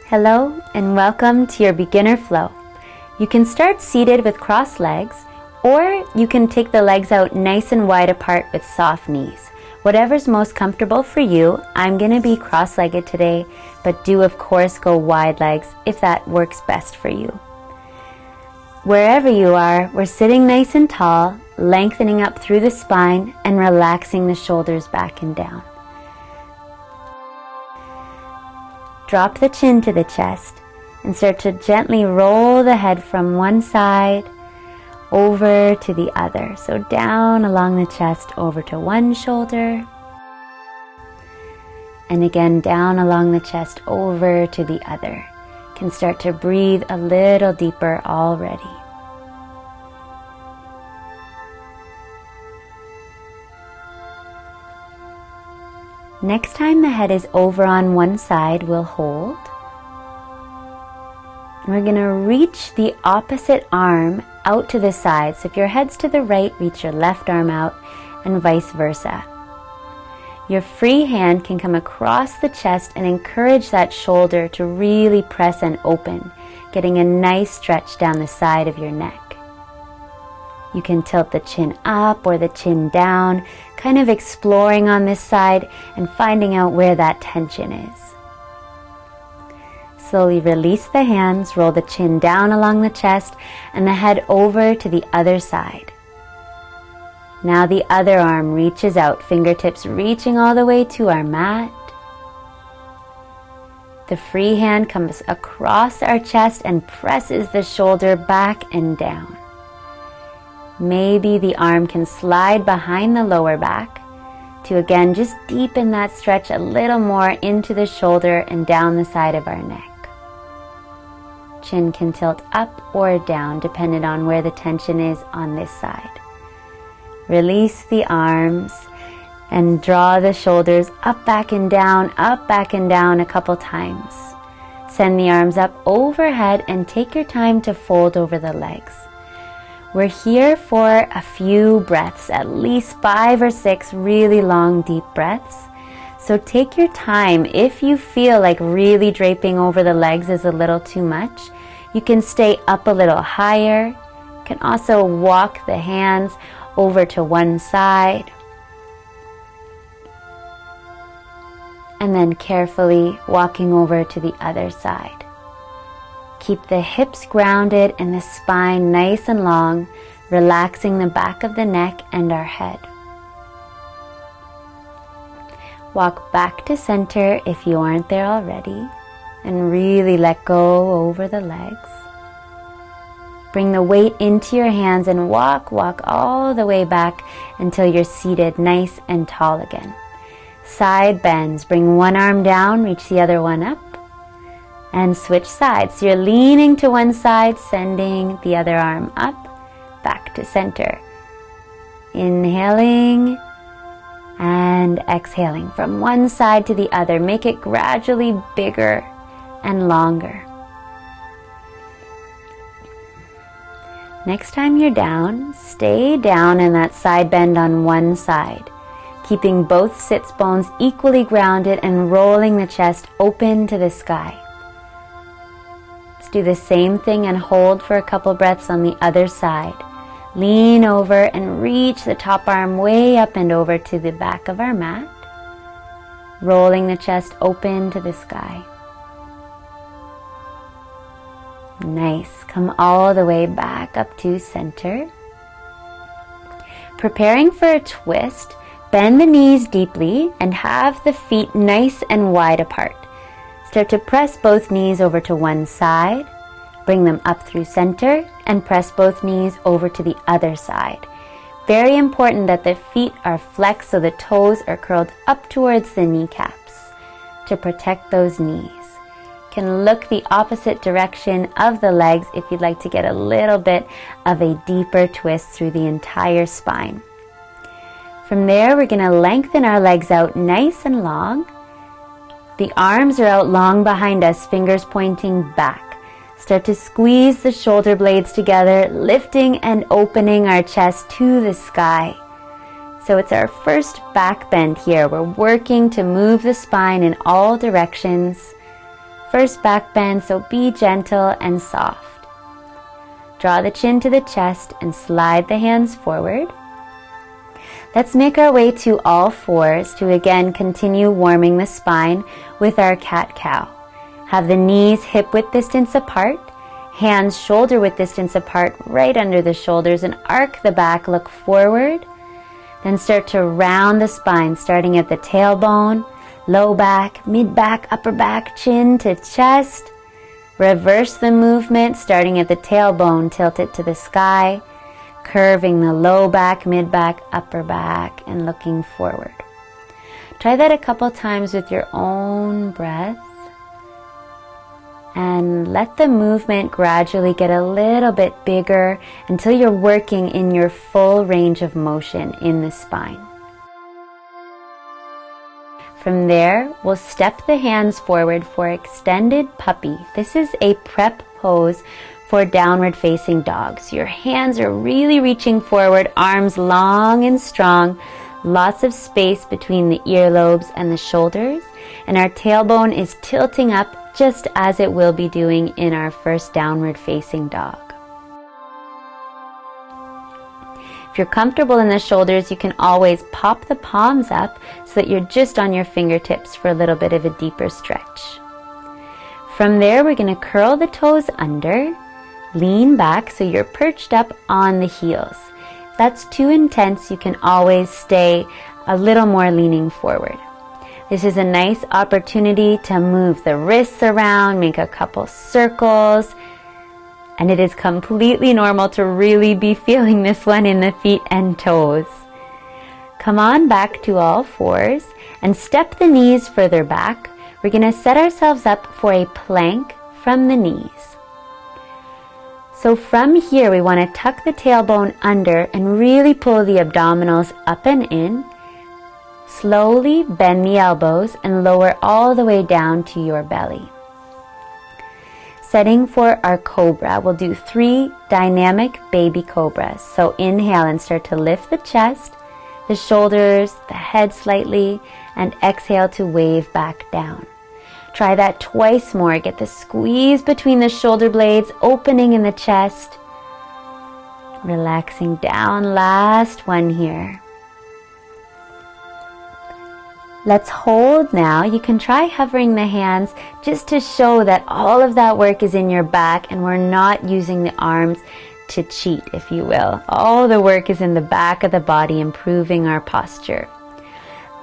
Hello and welcome to your beginner flow. You can start seated with crossed legs, or you can take the legs out nice and wide apart with soft knees. Whatever's most comfortable for you. I'm going to be cross-legged today, but do of course go wide legs if that works best for you. Wherever you are, we're sitting nice and tall, lengthening up through the spine and relaxing the shoulders back and down. Drop the chin to the chest and start to gently roll the head from one side over to the other. So down along the chest over to one shoulder, and again down along the chest over to the other. You can start to breathe a little deeper already. Next time the head is over on one side, we'll hold. And we're going to reach the opposite arm out to the side. So if your head's to the right, reach your left arm out, and vice versa. Your free hand can come across the chest and encourage that shoulder to really press and open, getting a nice stretch down the side of your neck. You can tilt the chin up or the chin down, kind of exploring on this side and finding out where that tension is. Slowly release the hands, roll the chin down along the chest and the head over to the other side. Now the other arm reaches out, fingertips reaching all the way to our mat. The free hand comes across our chest and presses the shoulder back and down. Maybe the arm can slide behind the lower back to again just deepen that stretch a little more into the shoulder and down the side of our neck. Chin can tilt up or down depending on where the tension is on this side. Release the arms and draw the shoulders up, back and down a couple times. Send the arms up overhead and take your time to fold over the legs. We're here for a few breaths, at least 5 or 6 really long deep breaths. So take your time. If you feel like really draping over the legs is a little too much, you can stay up a little higher. You can also walk the hands over to one side. And then carefully walking over to the other side. Keep the hips grounded and the spine nice and long, relaxing the back of the neck and our head. Walk back to center if you aren't there already, and really let go over the legs. Bring the weight into your hands and walk all the way back until you're seated nice and tall again. Side bends, bring one arm down, reach the other one up. And switch sides. So you're leaning to one side, sending the other arm up, back to center. Inhaling and exhaling from one side to the other. Make it gradually bigger and longer. Next time you're down, stay down in that side bend on one side, keeping both sits bones equally grounded and rolling the chest open to the sky. Do the same thing and hold for a couple breaths on the other side. Lean over and reach the top arm way up and over to the back of our mat, rolling the chest open to the sky. Nice. Come all the way back up to center. Preparing for a twist, bend the knees deeply and have the feet nice and wide apart. Start to press both knees over to one side, bring them up through center, and press both knees over to the other side. Very important that the feet are flexed so the toes are curled up towards the kneecaps to protect those knees. You can look the opposite direction of the legs if you'd like to get a little bit of a deeper twist through the entire spine. From there, we're going to lengthen our legs out nice and long. The arms are out long behind us, fingers pointing back. Start to squeeze the shoulder blades together, lifting and opening our chest to the sky. So it's our first back bend here. We're working to move the spine in all directions, first back bend, so be gentle and soft. Draw the chin to the chest and slide the hands forward. Let's make our way to all fours to again continue warming the spine with our cat-cow. Have the knees hip-width distance apart, hands shoulder-width distance apart right under the shoulders, and arc the back, look forward. Then start to round the spine, starting at the tailbone, low back, mid back, upper back, chin to chest. Reverse the movement, starting at the tailbone, tilt it to the sky, curving the low back, mid back, upper back, and looking forward. Try that a couple times with your own breath. And let the movement gradually get a little bit bigger until you're working in your full range of motion in the spine. From there, we'll step the hands forward for extended puppy. This is a prep pose for downward facing dog. So your hands are really reaching forward, arms long and strong, lots of space between the earlobes and the shoulders, and our tailbone is tilting up just as it will be doing in our first downward facing dog. If you're comfortable in the shoulders, you can always pop the palms up so that you're just on your fingertips for a little bit of a deeper stretch. From there, we're going to curl the toes under, lean back so you're perched up on the heels. If that's too intense, you can always stay a little more leaning forward. This is a nice opportunity to move the wrists around, make a couple circles, and it is completely normal to really be feeling this one in the feet and toes. Come on back to all fours and step the knees further back. We're going to set ourselves up for a plank from the knees. So from here, we want to tuck the tailbone under and really pull the abdominals up and in. Slowly bend the elbows and lower all the way down to your belly. Setting for our cobra, we'll do 3 dynamic baby cobras. So inhale and start to lift the chest, the shoulders, the head slightly, and exhale to wave back down. Try that twice more. Get the squeeze between the shoulder blades, opening in the chest. Relaxing down. Last one here. Let's hold now. You can try hovering the hands just to show that all of that work is in your back and we're not using the arms to cheat, if you will. All the work is in the back of the body, improving our posture.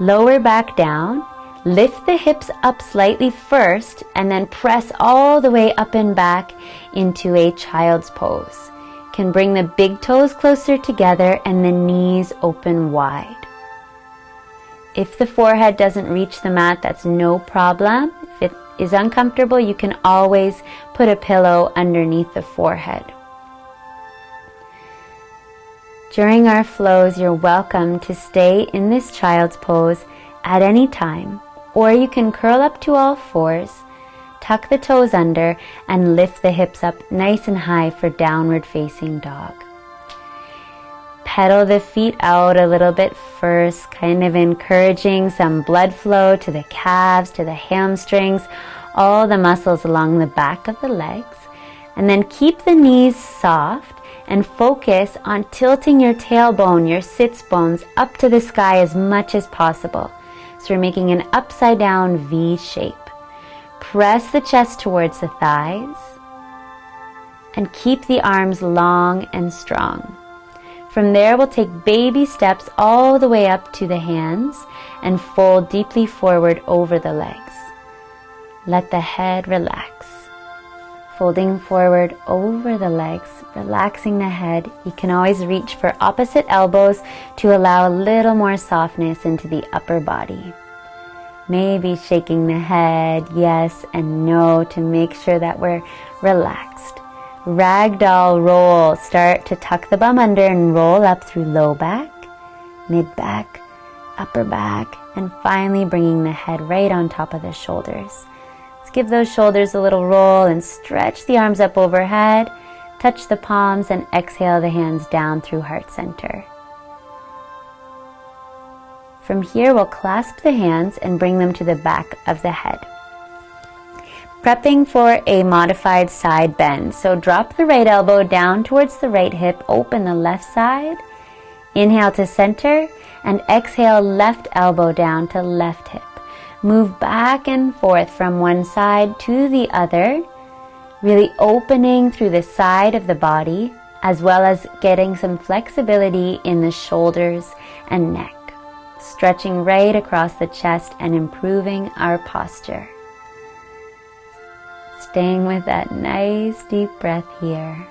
Lower back down. Lift the hips up slightly first and then press all the way up and back into a child's pose. You can bring the big toes closer together and the knees open wide. If the forehead doesn't reach the mat, that's no problem. If it is uncomfortable, you can always put a pillow underneath the forehead. During our flows, you're welcome to stay in this child's pose at any time, or you can curl up to all fours, tuck the toes under, and lift the hips up nice and high for downward facing dog. Pedal the feet out a little bit first, kind of encouraging some blood flow to the calves, to the hamstrings, all the muscles along the back of the legs. And then keep the knees soft and focus on tilting your tailbone, your sits bones up to the sky as much as possible. So we're making an upside down V shape. Press the chest towards the thighs and keep the arms long and strong. From there, we'll take baby steps all the way up to the hands and fold deeply forward over the legs. Let the head relax. Folding forward over the legs, relaxing the head. You can always reach for opposite elbows to allow a little more softness into the upper body. Maybe shaking the head yes and no to make sure that we're relaxed. Ragdoll roll. Start to tuck the bum under and roll up through low back, mid back, upper back, and finally bringing the head right on top of the shoulders. Let's give those shoulders a little roll and stretch the arms up overhead. Touch the palms and exhale the hands down through heart center. From here, we'll clasp the hands and bring them to the back of the head. prepping for a modified side bend. So drop the right elbow down towards the right hip, open the left side. Inhale to center and exhale left elbow down to left hip. Move back and forth from one side to the other, really opening through the side of the body, as well as getting some flexibility in the shoulders and neck, stretching right across the chest and improving our posture. Staying with that nice deep breath here.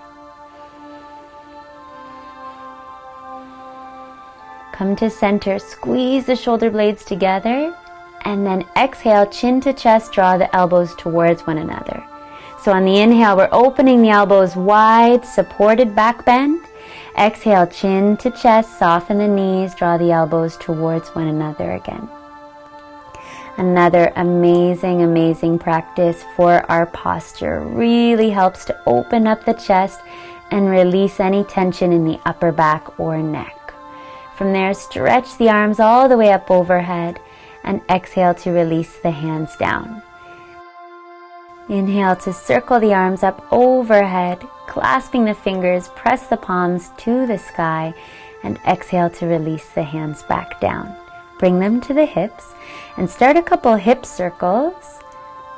Come to center, squeeze the shoulder blades together, and then exhale, chin to chest, draw the elbows towards one another. So on the inhale, we're opening the elbows wide, supported back bend. Exhale, chin to chest, soften the knees, draw the elbows towards one another again. Another amazing, amazing practice for our posture. Really helps to open up the chest and release any tension in the upper back or neck. From there, stretch the arms all the way up overhead and exhale to release the hands down. Inhale to circle the arms up overhead, clasping the fingers, press the palms to the sky, and exhale to release the hands back down. Bring them to the hips and start a couple hip circles.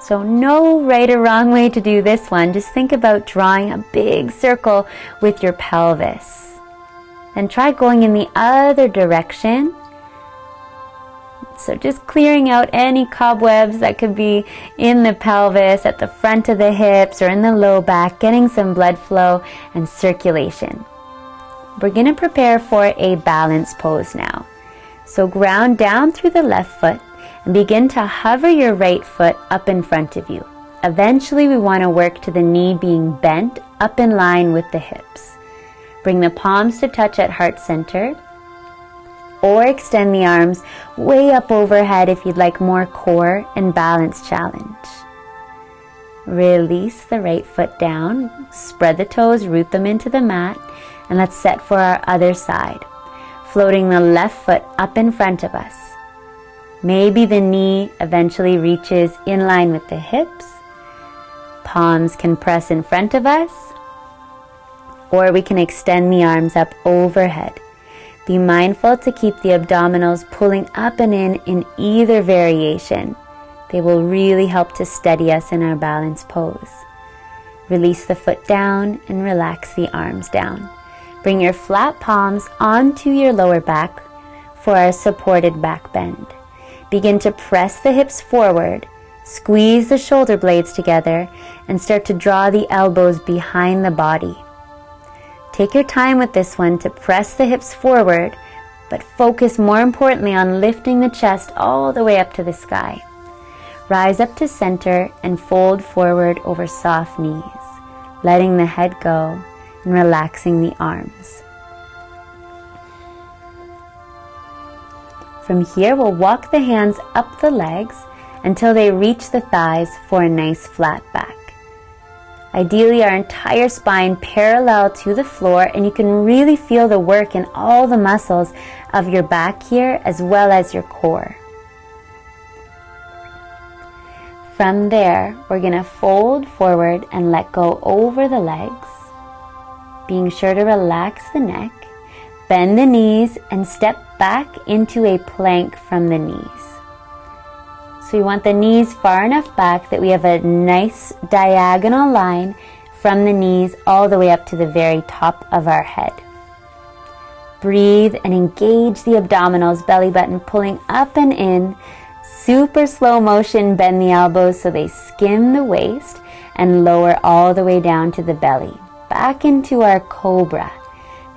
So no right or wrong way to do this one. Just think about drawing a big circle with your pelvis. Then try going in the other direction. So just clearing out any cobwebs that could be in the pelvis, at the front of the hips, or in the low back, getting some blood flow and circulation. We're going to prepare for a balance pose now. So ground down through the left foot and begin to hover your right foot up in front of you. Eventually we want to work to the knee being bent up in line with the hips. Bring the palms to touch at heart center, or extend the arms way up overhead if you'd like more core and balance challenge. Release the right foot down, spread the toes, root them into the mat, and let's set for our other side. Floating the left foot up in front of us. Maybe the knee eventually reaches in line with the hips. Palms can press in front of us, or we can extend the arms up overhead. Be mindful to keep the abdominals pulling up and in either variation. They will really help to steady us in our balance pose. Release the foot down and relax the arms down. Bring your flat palms onto your lower back for our supported back bend. Begin to press the hips forward, squeeze the shoulder blades together, and start to draw the elbows behind the body. Take your time with this one to press the hips forward, but focus more importantly on lifting the chest all the way up to the sky. Rise up to center and fold forward over soft knees, letting the head go and relaxing the arms. From here, we'll walk the hands up the legs until they reach the thighs for a nice flat back. Ideally, our entire spine parallel to the floor, and you can really feel the work in all the muscles of your back here as well as your core. From there, we're going to fold forward and let go over the legs, being sure to relax the neck, bend the knees, and step back into a plank from the knees. So we want the knees far enough back that we have a nice diagonal line from the knees all the way up to the very top of our head. Breathe and engage the abdominals, belly button pulling up and in. Super slow motion, bend the elbows so they skim the waist and lower all the way down to the belly. Back into our cobra.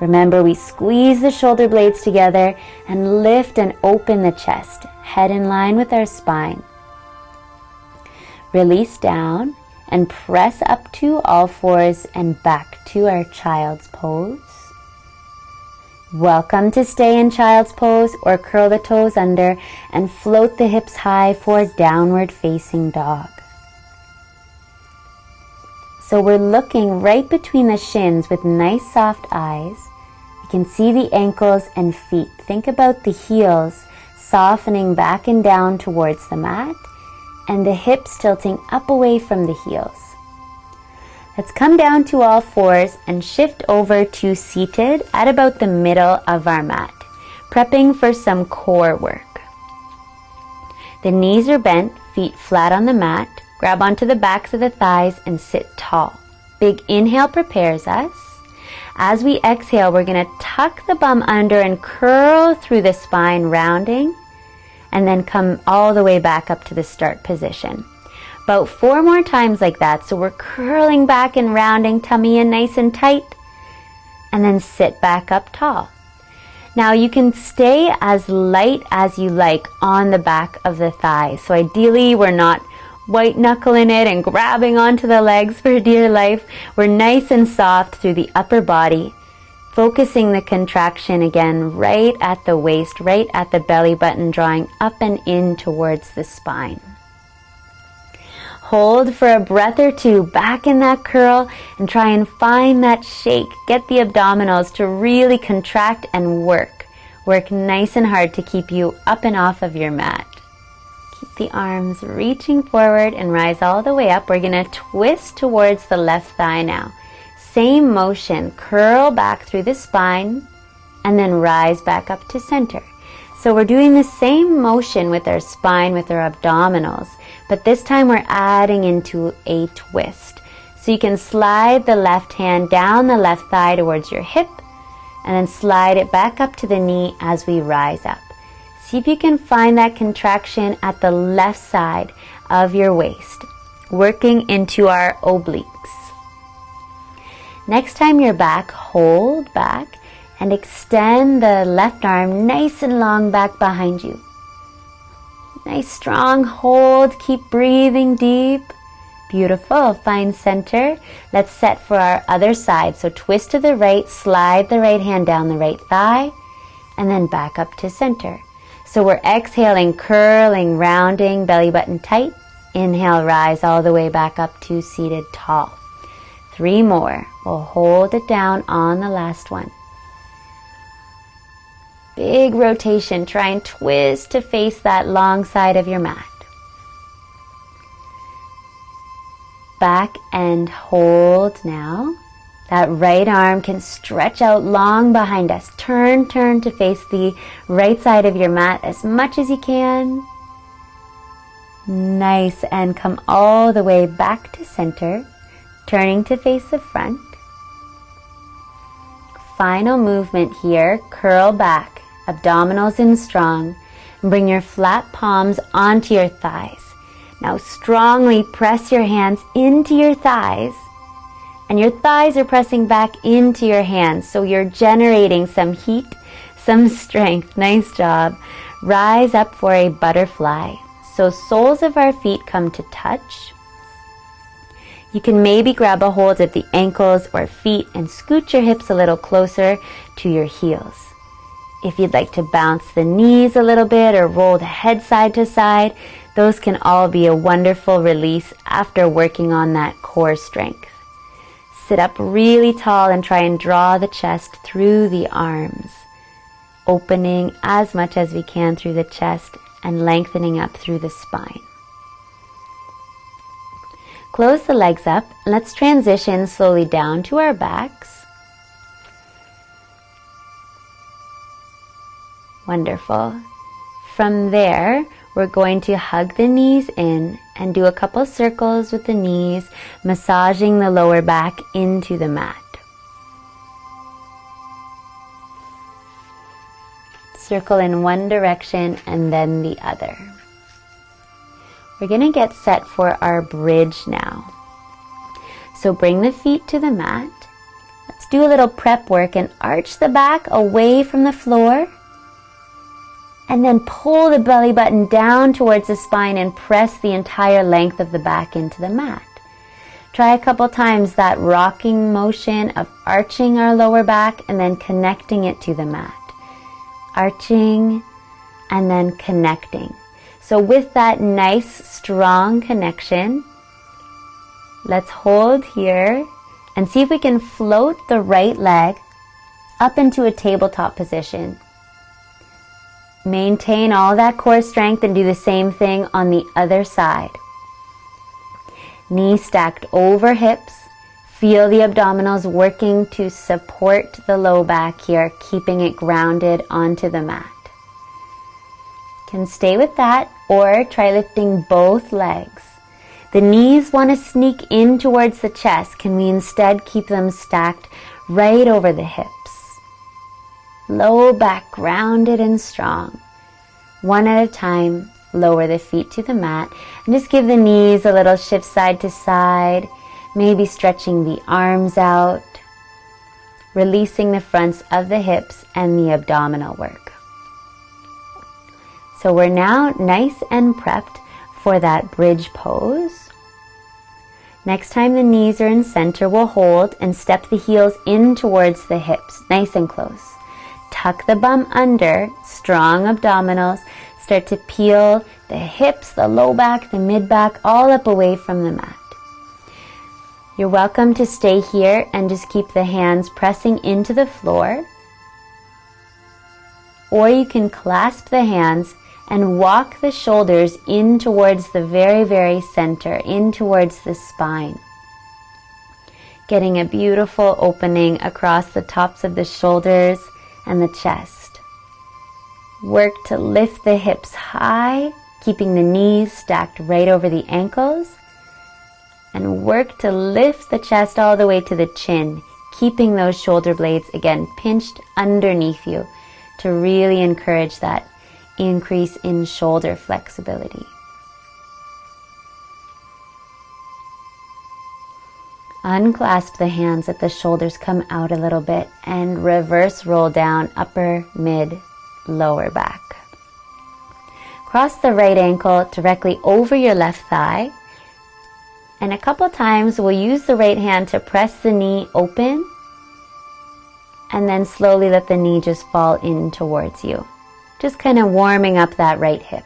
Remember, we squeeze the shoulder blades together and lift and open the chest, head in line with our spine. Release down and press up to all fours and back to our child's pose. Welcome to stay in child's pose, or curl the toes under and float the hips high for downward facing dog. So we're looking right between the shins with nice soft eyes. You can see the ankles and feet. Think about the heels softening back and down towards the mat, and the hips tilting up away from the heels. Let's come down to all fours and shift over to seated at about the middle of our mat, prepping for some core work. The knees are bent, feet flat on the mat. Grab onto the backs of the thighs and sit tall. Big inhale prepares us. As we exhale, we're going to tuck the bum under and curl through the spine, rounding, and then come all the way back up to the start position. About 4 more times like that. So we're curling back and rounding, tummy in nice and tight, and then sit back up tall. Now you can stay as light as you like on the back of the thighs. So ideally we're not white knuckling it and grabbing onto the legs for dear life. We're nice and soft through the upper body, focusing the contraction again right at the waist, right at the belly button, drawing up and in towards the spine. Hold for a breath or two back in that curl and try and find that shake. Get the abdominals to really contract and work. Work nice and hard to keep you up and off of your mat. Keep the arms reaching forward and rise all the way up. We're going to twist towards the left thigh now. Same motion, curl back through the spine and then rise back up to center. So we're doing the same motion with our spine, with our abdominals, but this time we're adding into a twist. So you can slide the left hand down the left thigh towards your hip and then slide it back up to the knee as we rise up. See if you can find that contraction at the left side of your waist, working into our obliques. Next time you're back, hold back and extend the left arm nice and long back behind you. Nice strong hold, keep breathing deep. Beautiful, find center. Let's set for our other side. So twist to the right, slide the right hand down the right thigh, and then back up to center. So we're exhaling, curling, rounding, belly button tight. Inhale, rise all the way back up to seated tall. 3 more. We'll hold it down on the last one. Big rotation. Try and twist to face that long side of your mat. Back and hold now. That right arm can stretch out long behind us. Turn to face the right side of your mat as much as you can. Nice, and come all the way back to center, turning to face the front. Final movement here, curl back, abdominals in strong, and bring your flat palms onto your thighs. Now strongly press your hands into your thighs, and your thighs are pressing back into your hands, so you're generating some heat, some strength. Nice job. Rise up for a butterfly. So soles of our feet come to touch. You can maybe grab a hold of the ankles or feet and scoot your hips a little closer to your heels. If you'd like to bounce the knees a little bit or roll the head side to side, those can all be a wonderful release after working on that core strength. Sit up really tall and try and draw the chest through the arms, opening as much as we can through the chest and lengthening up through the spine. Close the legs up. Let's transition slowly down to our backs. Wonderful. From there, we're going to hug the knees in and do a couple circles with the knees, massaging the lower back into the mat. Circle in one direction and then the other. We're going to get set for our bridge now. So bring the feet to the mat. Let's do a little prep work and arch the back away from the floor. And then pull the belly button down towards the spine and press the entire length of the back into the mat. Try a couple times that rocking motion of arching our lower back and then connecting it to the mat. Arching and then connecting. So with that nice strong connection, let's hold here and see if we can float the right leg up into a tabletop position. Maintain all that core strength and do the same thing on the other side. Knees stacked over hips. Feel the abdominals working to support the low back here, keeping it grounded onto the mat. Can stay with that or try lifting both legs. The knees want to sneak in towards the chest. Can we instead keep them stacked right over the hips? Low back grounded and strong. One at a time, lower the feet to the mat and just give the knees a little shift side to side, maybe stretching the arms out, releasing the fronts of the hips and the abdominal work. So we're now nice and prepped for that bridge pose. Next time the knees are in center, we'll hold and step the heels in towards the hips, nice and close. Tuck the bum under, strong abdominals. Start to peel the hips, the low back, the mid back, all up away from the mat. You're welcome to stay here and just keep the hands pressing into the floor. Or you can clasp the hands and walk the shoulders in towards the very, very center, in towards the spine. Getting a beautiful opening across the tops of the shoulders and the chest. Work to lift the hips high, keeping the knees stacked right over the ankles. And work to lift the chest all the way to the chin, keeping those shoulder blades again pinched underneath you to really encourage that increase in shoulder flexibility. Unclasp the hands, let the shoulders come out a little bit, and reverse roll down upper, mid, lower back. Cross the right ankle directly over your left thigh, and a couple times we'll use the right hand to press the knee open, and then slowly let the knee just fall in towards you. Just kind of warming up that right hip.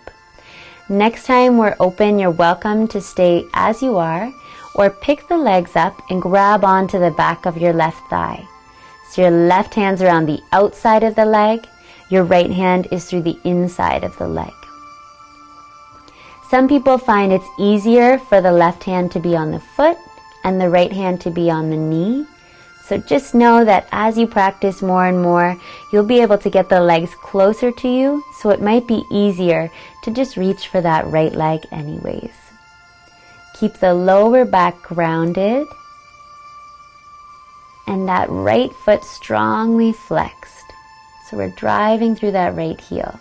Next time we're open, you're welcome to stay as you are, or pick the legs up and grab onto the back of your left thigh. So your left hand's around the outside of the leg, your right hand is through the inside of the leg. Some people find it's easier for the left hand to be on the foot and the right hand to be on the knee. So just know that as you practice more and more, you'll be able to get the legs closer to you, so it might be easier to just reach for that right leg anyways. Keep the lower back grounded and that right foot strongly flexed. So we're driving through that right heel.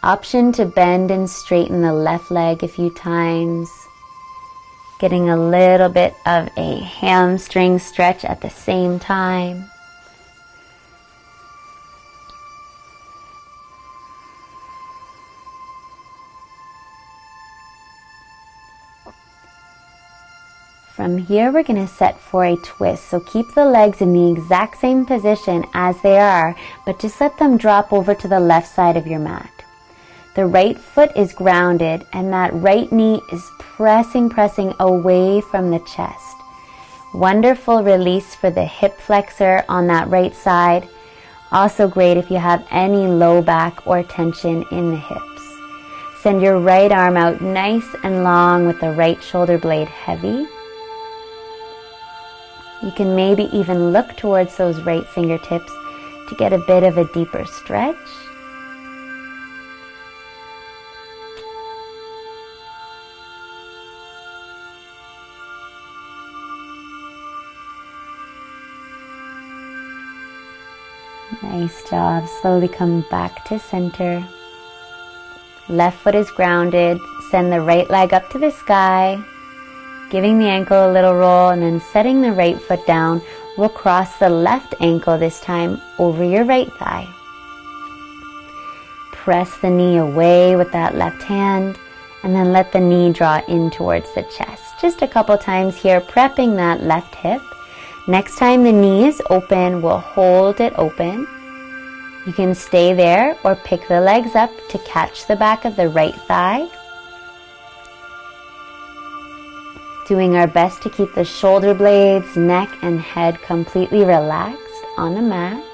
Option to bend and straighten the left leg a few times. Getting a little bit of a hamstring stretch at the same time. From here, we're going to set for a twist. So keep the legs in the exact same position as they are, but just let them drop over to the left side of your mat. The right foot is grounded and that right knee is pressing away from the chest. Wonderful release for the hip flexor on that right side. Also great if you have any low back or tension in the hips. Send your right arm out nice and long with the right shoulder blade heavy. You can maybe even look towards those right fingertips to get a bit of a deeper stretch. Nice job. Slowly come back to center. Left foot is grounded. Send the right leg up to the sky. Giving the ankle a little roll and then setting the right foot down. We'll cross the left ankle this time over your right thigh. Press the knee away with that left hand and then let the knee draw in towards the chest. Just a couple times here, prepping that left hip. Next time the knee is open, we'll hold it open. You can stay there or pick the legs up to catch the back of the right thigh. Doing our best to keep the shoulder blades, neck, and head completely relaxed on the mat.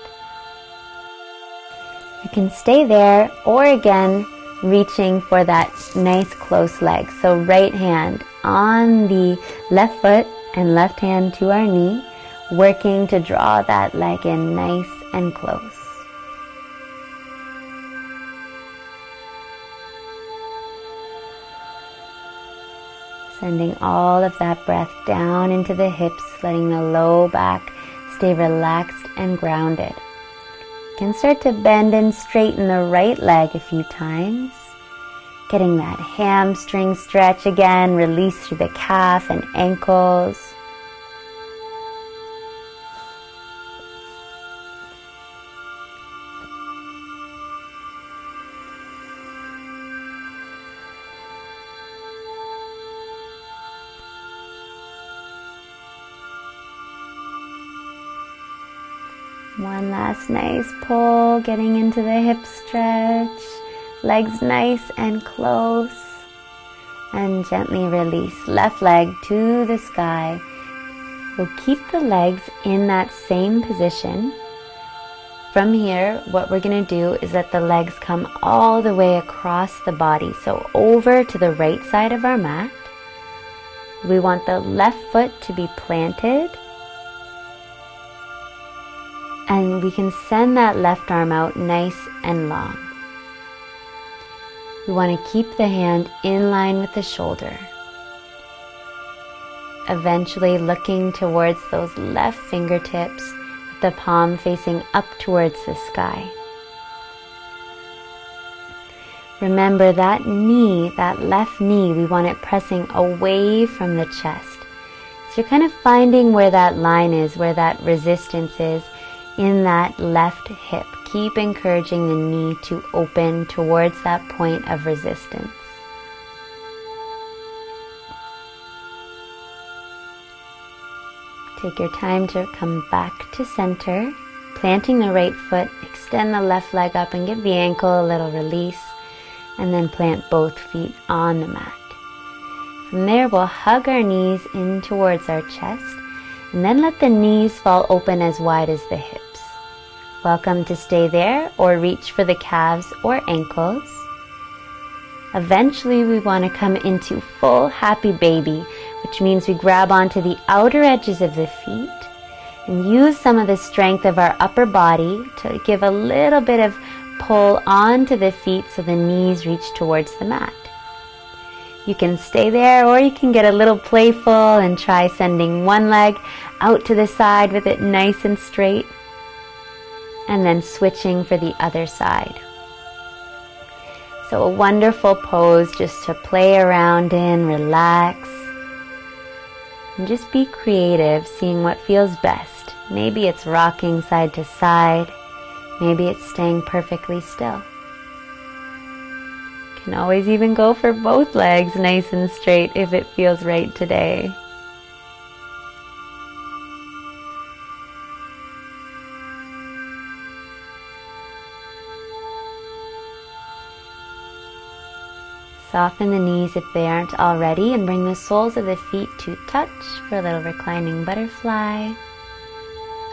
You can stay there or again reaching for that nice close leg. So right hand on the left foot and left hand to our knee, working to draw that leg in nice and close. Sending all of that breath down into the hips, letting the low back stay relaxed and grounded. You can start to bend and straighten the right leg a few times. Getting that hamstring stretch again, release through the calf and ankles. One last nice pull, getting into the hip stretch, legs nice and close, and gently release. Left leg to the sky. We'll keep the legs in that same position. From here, what we're going to do is let the legs come all the way across the body, so over to the right side of our mat. We want the left foot to be planted, and we can send that left arm out nice and long. We want to keep the hand in line with the shoulder. Eventually looking towards those left fingertips with the palm facing up towards the sky. Remember that knee, that left knee, we want it pressing away from the chest. So you're kind of finding where that line is, where that resistance is in that left hip. Keep encouraging the knee to open towards that point of resistance. Take your time to come back to center, planting the right foot, extend the left leg up and give the ankle a little release, and then plant both feet on the mat. From there, we'll hug our knees in towards our chest, and then let the knees fall open as wide as the hips. Welcome to stay there or reach for the calves or ankles. Eventually we want to come into full happy baby, which means we grab onto the outer edges of the feet and use some of the strength of our upper body to give a little bit of pull onto the feet so the knees reach towards the mat. You can stay there or you can get a little playful and try sending one leg out to the side with it nice and straight, and then switching for the other side. So a wonderful pose just to play around in, relax, and just be creative, seeing what feels best. Maybe it's rocking side to side, maybe it's staying perfectly still. You can always even go for both legs nice and straight if it feels right today. Soften the knees if they aren't already, and bring the soles of the feet to touch for a little reclining butterfly.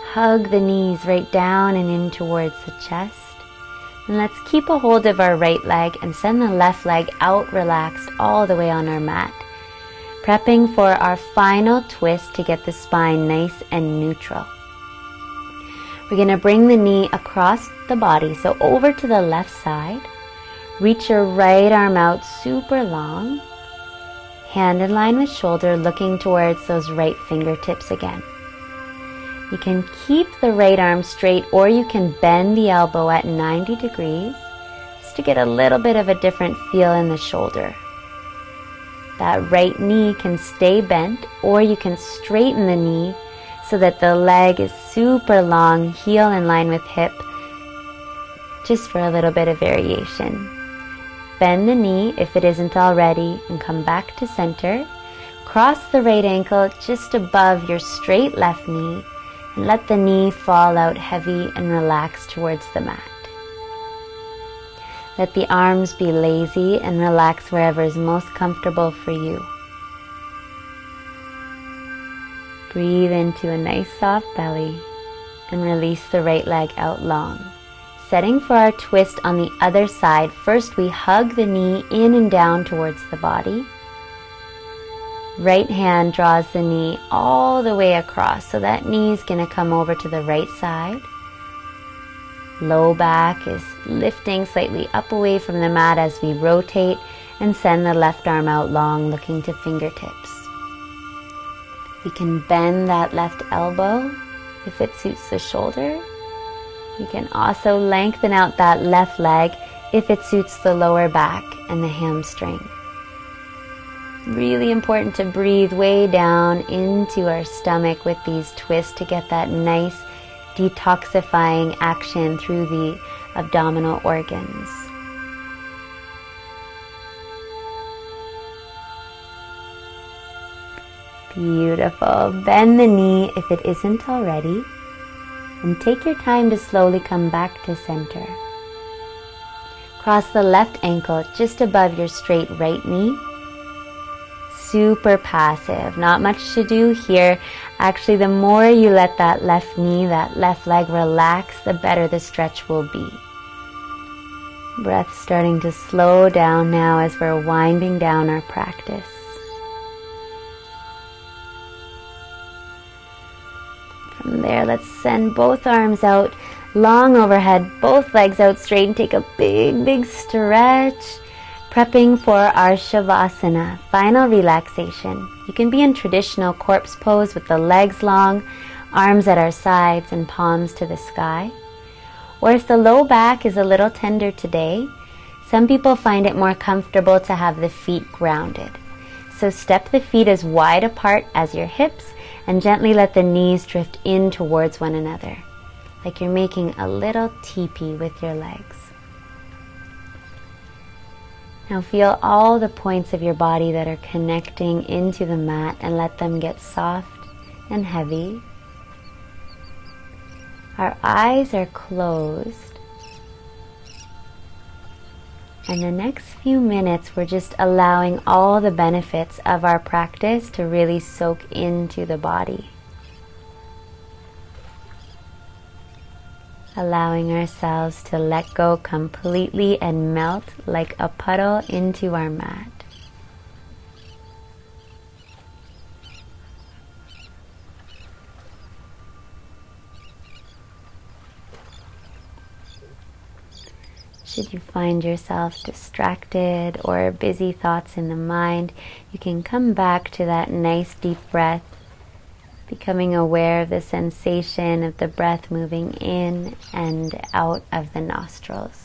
Hug the knees right down and in towards the chest. And let's keep a hold of our right leg and send the left leg out relaxed all the way on our mat. Prepping for our final twist to get the spine nice and neutral. We're going to bring the knee across the body, so over to the left side. Reach your right arm out super long, hand in line with shoulder, looking towards those right fingertips again. You can keep the right arm straight, or you can bend the elbow at 90 degrees just to get a little bit of a different feel in the shoulder. That right knee can stay bent, or you can straighten the knee so that the leg is super long, heel in line with hip, just for a little bit of variation. Bend the knee if it isn't already and come back to center. Cross the right ankle just above your straight left knee and let the knee fall out heavy and relaxed towards the mat. Let the arms be lazy and relax wherever is most comfortable for you. Breathe into a nice soft belly and release the right leg out long. Setting for our twist on the other side, first we hug the knee in and down towards the body. Right hand draws the knee all the way across. So that knee is going to come over to the right side. Low back is lifting slightly up away from the mat as we rotate and send the left arm out long, looking to fingertips. We can bend that left elbow if it suits the shoulder. You can also lengthen out that left leg if it suits the lower back and the hamstring. Really important to breathe way down into our stomach with these twists to get that nice detoxifying action through the abdominal organs. Beautiful. Bend the knee if it isn't already, and take your time to slowly come back to center. Cross the left ankle just above your straight right knee. Super passive, not much to do here. Actually, the more you let that left knee, that left leg relax, the better the stretch will be. Breath starting to slow down now as we're winding down our practice. From there, let's send both arms out, long overhead, both legs out straight, and take a big stretch. Prepping for our Shavasana, final relaxation. You can be in traditional corpse pose with the legs long, arms at our sides, and palms to the sky. Or if the low back is a little tender today, some people find it more comfortable to have the feet grounded. So step the feet as wide apart as your hips and gently let the knees drift in towards one another, like you're making a little teepee with your legs. Now feel all the points of your body that are connecting into the mat and let them get soft and heavy. Our eyes are closed. And the next few minutes, we're just allowing all the benefits of our practice to really soak into the body. Allowing ourselves to let go completely and melt like a puddle into our mat. Should you find yourself distracted or busy thoughts in the mind, you can come back to that nice deep breath, becoming aware of the sensation of the breath moving in and out of the nostrils.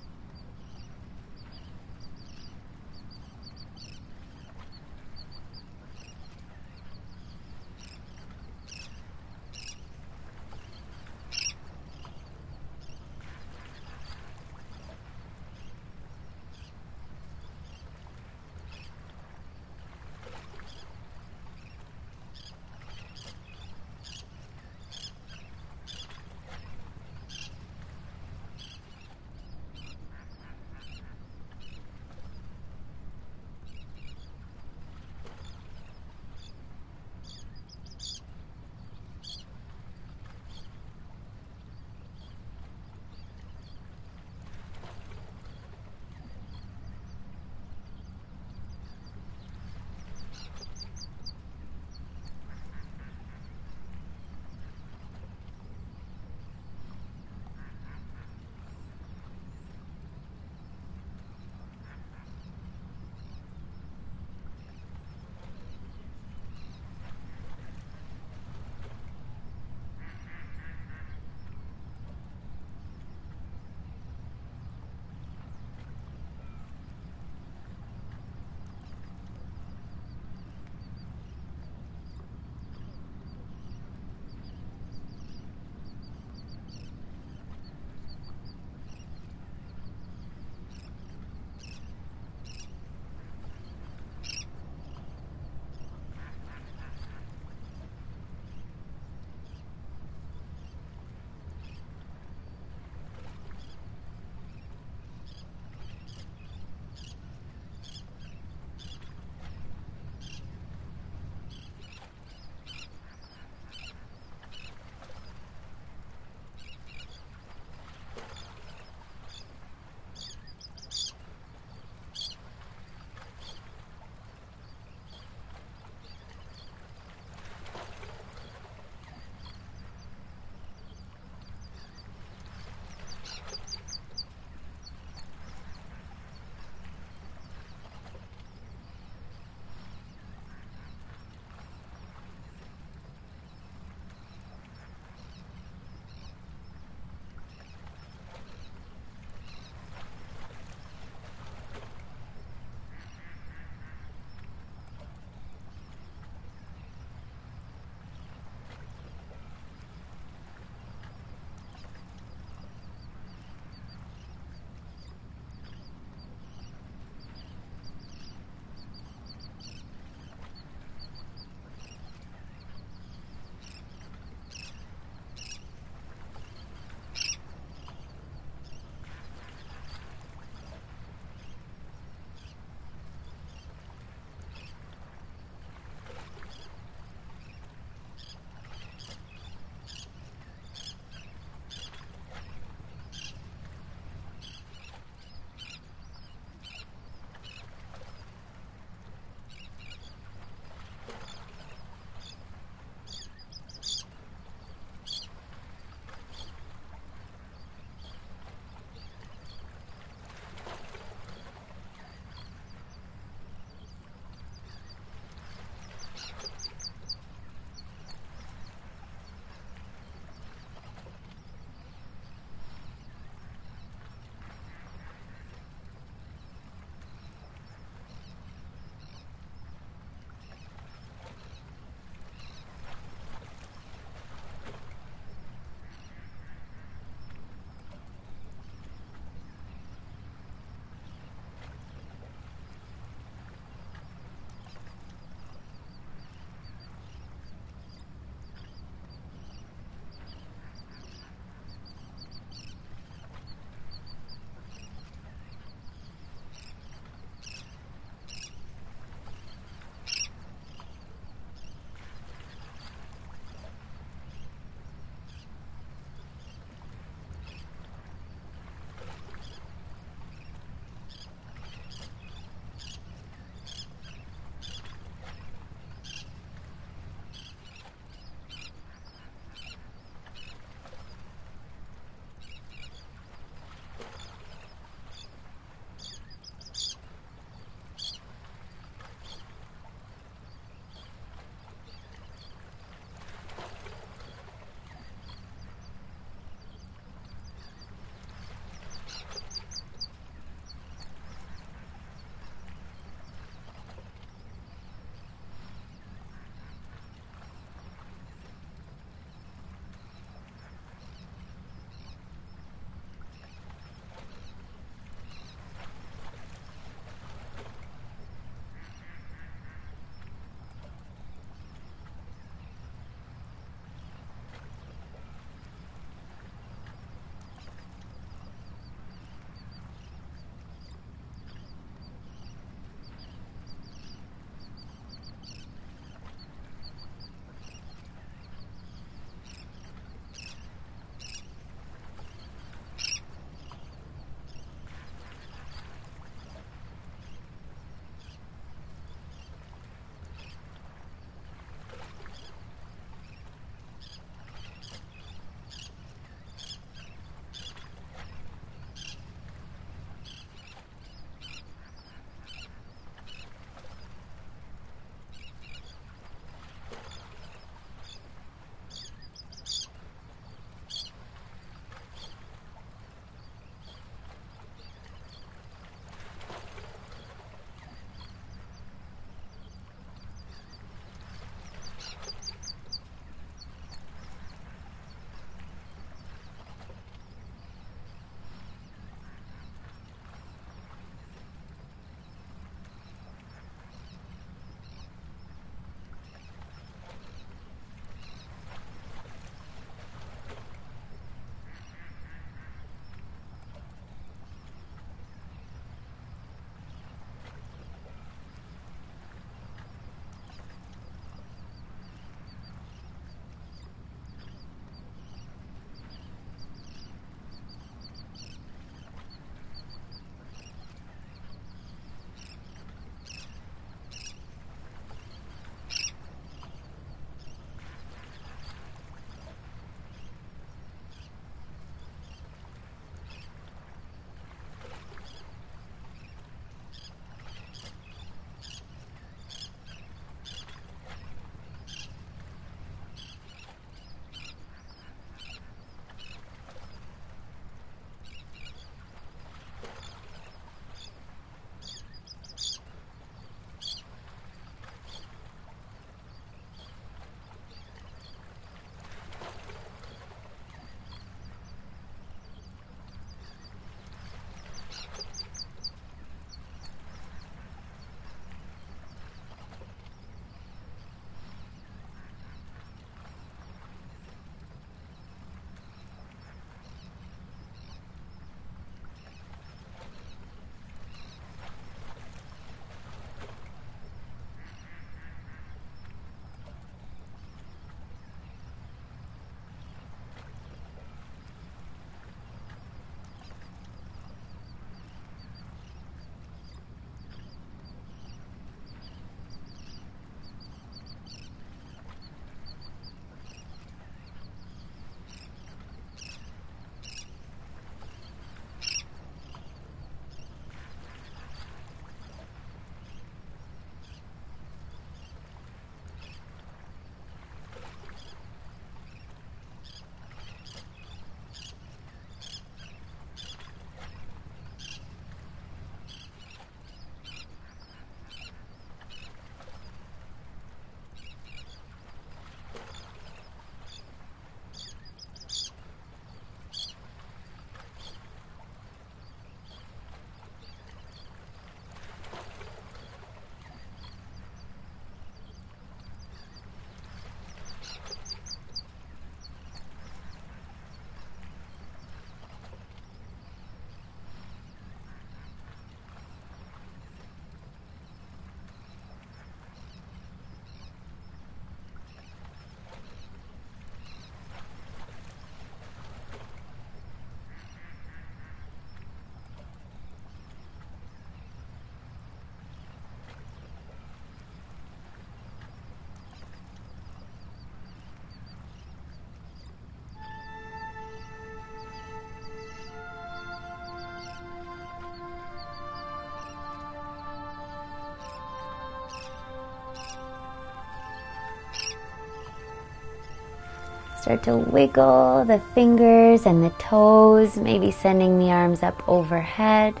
Start to wiggle the fingers and the toes, maybe sending the arms up overhead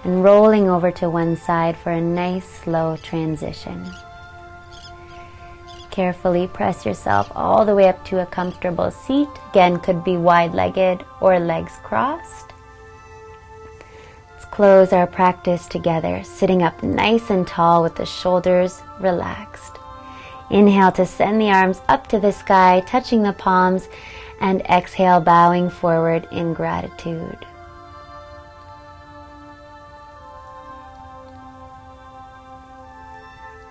and rolling over to one side for a nice slow transition. Carefully press yourself all the way up to a comfortable seat. Again, could be wide-legged or legs crossed. Let's close our practice together, sitting up nice and tall with the shoulders relaxed. Inhale to send the arms up to the sky, touching the palms, and exhale, bowing forward in gratitude.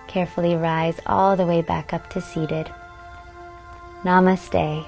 Carefully rise all the way back up to seated. Namaste.